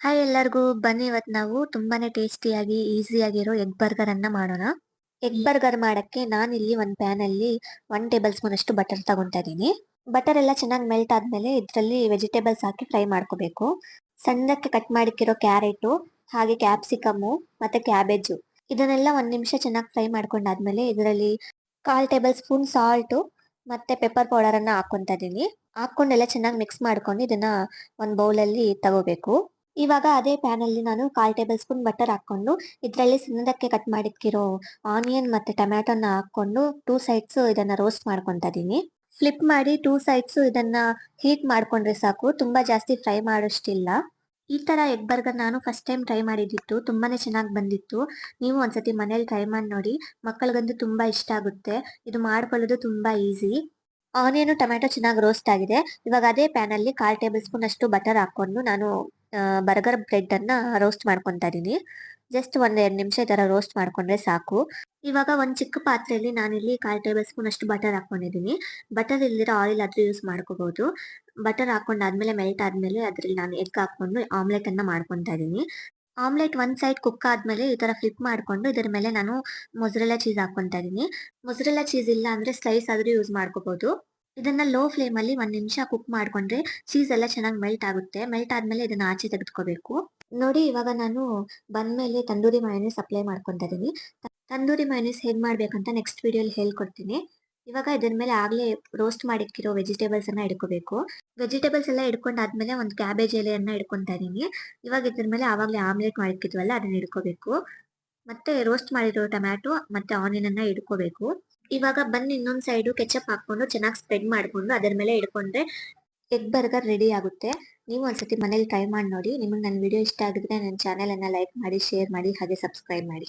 Hi ಎಲ್ಲರಿಗೂ ಬನ್ನಿ ಇವತ್ತು ನಾವು ತುಂಬಾನೇ ಟೇಸ್ಟಿಯಾಗಿ ಈಸಿಯಾಗಿರೋ ಎಗ್ ಬರ್ಗರ್ ಅನ್ನ ಮಾಡೋಣ. ಎಗ್ ಬರ್ಗರ್ ಮಾಡಕ್ಕೆ ನಾನಿಲ್ಲಿ ಒಂದು ಪ್ಯಾನ್ ಅಲ್ಲಿ 1 ಟೇಬಲ್ ಸ್ಪೂನ್ ಅಷ್ಟು ಬಟರ್ ತಗೊಂತಾ ಇದೀನಿ. ಬಟರ್ ಎಲ್ಲ ಚೆನ್ನಾಗಿ ಮೆಲ್ಟ್ ಆದ್ಮೇಲೆ ಇದರಲ್ಲಿ ವೆಜಿಟೇಬಲ್ಸ್ ಹಾಕಿ ಫ್ರೈ ಮಾಡ್ಕೋಬೇಕು. ಸಣ್ಣಕ್ಕೆ ಕಟ್ ಮಾಡಿಕ್ಕಿರೋ ಕ್ಯಾರೆಟು, ಹಾಗೆ ಕ್ಯಾಪ್ಸಿಕಮ್ಮು ಮತ್ತೆ ಕ್ಯಾಬೇಜು ಇದನ್ನೆಲ್ಲ 1 ನಿಮಿಷ ಚೆನ್ನಾಗಿ ಫ್ರೈ ಮಾಡ್ಕೊಂಡಾದ್ಮೇಲೆ ಇದರಲ್ಲಿ 1/4 ಟೇಬಲ್ ಸ್ಪೂನ್ ಸಾಲ್ಟು ಮತ್ತೆ ಪೆಪ್ಪರ್ ಪೌಡರ್ ಅನ್ನ ಹಾಕೊಂತಾ ಇದೀನಿ. ಹಾಕೊಂಡೆಲ್ಲ ಚೆನ್ನಾಗಿ ಮಿಕ್ಸ್ ಮಾಡ್ಕೊಂಡು ಇದನ್ನ ಒಂದು ಬೌಲಲ್ಲಿ ತಗೋಬೇಕು. ಇವಾಗ ಅದೇ ಪ್ಯಾನ್ ಅಲ್ಲಿ ನಾನು 1/4 ಟೇಬಲ್ ಸ್ಪೂನ್ ಬಟರ್ ಹಾಕೊಂಡು ಇದ್ರಲ್ಲಿ ಸಣ್ಣದಕ್ಕೆ ಕಟ್ ಮಾಡಿಕ್ಕಿರೋ ಆನಿಯನ್ ಮತ್ತೆ ಟೊಮ್ಯಾಟೋನ ಹಾಕೊಂಡು 2 ಸೈಡ್ಸ್ ಇದನ್ನ ರೋಸ್ಟ್ ಮಾಡ್ಕೊಂತಾ ಇದೀನಿ. ಫ್ಲಿಪ್ ಮಾಡಿ 2 ಸೈಡ್ಸ್ ಇದನ್ನ ಹೀಟ್ ಮಾಡ್ಕೊಂಡ್ರೆ ಸಾಕು, ತುಂಬಾ ಜಾಸ್ತಿ ಫ್ರೈ ಮಾಡೋಷ್ಟಿಲ್ಲ. ಈ ತರ ಎಗ್ ಬರ್ಗರ್ ನಾನು ಫಸ್ಟ್ ಟೈಮ್ ಟ್ರೈ ಮಾಡಿದ್ದಿತ್ತು, ತುಂಬಾನೇ ಚೆನ್ನಾಗಿ ಬಂದಿತ್ತು. ನೀವು ಒಂದ್ಸತಿ ಮನೇಲಿ ಟ್ರೈ ಮಾಡಿ ನೋಡಿ, ಮಕ್ಕಳಿಗಂತೂ ತುಂಬಾ ಇಷ್ಟ ಆಗುತ್ತೆ. ಇದು ಮಾಡ್ಕೊಳ್ಳೋದು ತುಂಬಾ ಈಸಿ. ಆನಿಯನ್ ಟೊಮ್ಯಾಟೊ ಚೆನ್ನಾಗಿ ರೋಸ್ಟ್ ಆಗಿದೆ. ಇವಾಗ ಅದೇ ಪ್ಯಾನ್ ಅಲ್ಲಿ 1/4 ಟೇಬಲ್ ಸ್ಪೂನ್ ಅಷ್ಟು ಬಟರ್ ಹಾಕೊಂಡು ನಾನು ಬರ್ಗರ್ ಬ್ರೆಡ್ ಅನ್ನ ರೋಸ್ಟ್ ಮಾಡ್ಕೊಂತಾ ಇದೀನಿ. ಜಸ್ಟ್ ಒಂದ್ 2 ನಿಮಿಷ ಈ ತರ ರೋಸ್ಟ್ ಮಾಡ್ಕೊಂಡ್ರೆ ಸಾಕು. ಇವಾಗ ಒಂದ್ ಚಿಕ್ಕ ಪಾತ್ರೆಯಲ್ಲಿ ನಾನಿಲ್ಲಿ 1/4 ಟೇಬಲ್ ಸ್ಪೂನ್ ಅಷ್ಟು ಬಟರ್ ಹಾಕೊಂಡಿದೀನಿ. ಬಟರ್ ಇಲ್ದಿರೋ ಆಯಿಲ್ ಆದ್ರೂ ಯೂಸ್ ಮಾಡ್ಕೋಬಹುದು. ಬಟರ್ ಹಾಕೊಂಡಾದ್ಮೇಲೆ ಮೆಲ್ಟ್ ಆದ್ಮೇಲೆ ಅದ್ರಲ್ಲಿ ನಾನು ಎಗ್ ಹಾಕೊಂಡು ಆಮ್ಲೆಟ್ ಅನ್ನ ಮಾಡ್ಕೊಂತಾ ಇದೀನಿ. ಆಮ್ಲೆಟ್ ಒಂದ್ ಸೈಡ್ ಕುಕ್ ಆದ್ಮೇಲೆ ಈ ತರ ಫ್ಲಿಪ್ ಮಾಡ್ಕೊಂಡು ಇದರ ಮೇಲೆ ನಾನು ಮೊಸರೆಲ್ಲಾ ಚೀಸ್ ಹಾಕೊಂತಾ ಇದೀನಿ. ಮೊಸರೆಲ್ಲಾ ಚೀಸ್ ಇಲ್ಲ ಅಂದ್ರೆ ಸ್ಲೈಸ್ ಆದ್ರೂ ಯೂಸ್ ಮಾಡ್ಕೋಬಹುದು. ಇದನ್ನ ಲೋ ಫ್ಲೇಮ್ ಅಲ್ಲಿ 1 ನಿಮಿಷ ಕುಕ್ ಮಾಡ್ಕೊಂಡ್ರೆ ಚೀಸ್ ಎಲ್ಲ ಚೆನ್ನಾಗಿ ಮೆಲ್ಟ್ ಆಗುತ್ತೆ. ಮೆಲ್ಟ್ ಆದ್ಮೇಲೆ ಇದನ್ನ ಆಚೆ ತೆಗೆದುಕೋಬೇಕು. ನೋಡಿ ಇವಾಗ ನಾನು ಬಂದ್ಮೇಲೆ ತಂದೂರಿ ಮಯೋನೈಸ್ ಅಪ್ಲೈ ಮಾಡ್ಕೊಂತಾ ಇದೀನಿ. ತಂದೂರಿ ಮಯೋನೈಸ್ ಹೇಗ್ ಮಾಡ್ಬೇಕಂತ ನೆಕ್ಸ್ಟ್ ವಿಡಿಯೋಲಿ ಹೇಳ್ಕೊಡ್ತೀನಿ. ಇವಾಗ ಇದ್ರ ಮೇಲೆ ಆಗ್ಲೇ ರೋಸ್ಟ್ ಮಾಡಿಕ್ಕಿರೋ ವೆಜಿಟೇಬಲ್ಸ್ ಅನ್ನ ಇಡ್ಕೋಬೇಕು. ವೆಜಿಟೇಬಲ್ಸ್ ಎಲ್ಲ ಇಡ್ಕೊಂಡಾದ್ಮೇಲೆ ಒಂದು ಕ್ಯಾಬೇಜ್ ಎಲೆಯನ್ನ ಇಡ್ಕೊಂತಾ ಇದೀನಿ. ಇವಾಗ ಇದ್ರ ಮೇಲೆ ಆವಾಗ್ಲೇ ಆಮ್ಲೆಟ್ ಮಾಡಿಕ್ಕಿದ್ವಲ್ಲ ಅದನ್ನ ಇಡ್ಕೋಬೇಕು. ಮತ್ತೆ ರೋಸ್ಟ್ ಮಾಡಿರೋ ಟೊಮ್ಯಾಟೊ ಮತ್ತೆ ಆನಿಯನ್ ಅನ್ನ ಇಡ್ಕೋಬೇಕು. ಇವಾಗ ಬನ್ ಇನ್ನೊಂದ್ ಸೈಡು ಕೆಚಪ್ ಹಾಕೊಂಡು ಚೆನ್ನಾಗಿ ಸ್ಪ್ರೆಡ್ ಮಾಡ್ಕೊಂಡು ಅದರ ಮೇಲೆ ಇಡ್ಕೊಂಡ್ರೆ ಎಗ್ ಬರ್ಗರ್ ರೆಡಿ ಆಗುತ್ತೆ. ನೀವು ಒಂದ್ಸತಿ ಮನೇಲಿ ಟ್ರೈ ಮಾಡಿ ನೋಡಿ. ನಿಮಗೆ ನನ್ನ ವಿಡಿಯೋ ಇಷ್ಟ ಆಗಿದ್ರೆ ನನ್ನ ಚಾನೆಲ್ ಅನ್ನ ಲೈಕ್ ಮಾಡಿ, ಶೇರ್ ಮಾಡಿ, ಹಾಗೆ ಸಬ್ಸ್ಕ್ರೈಬ್ ಮಾಡಿ.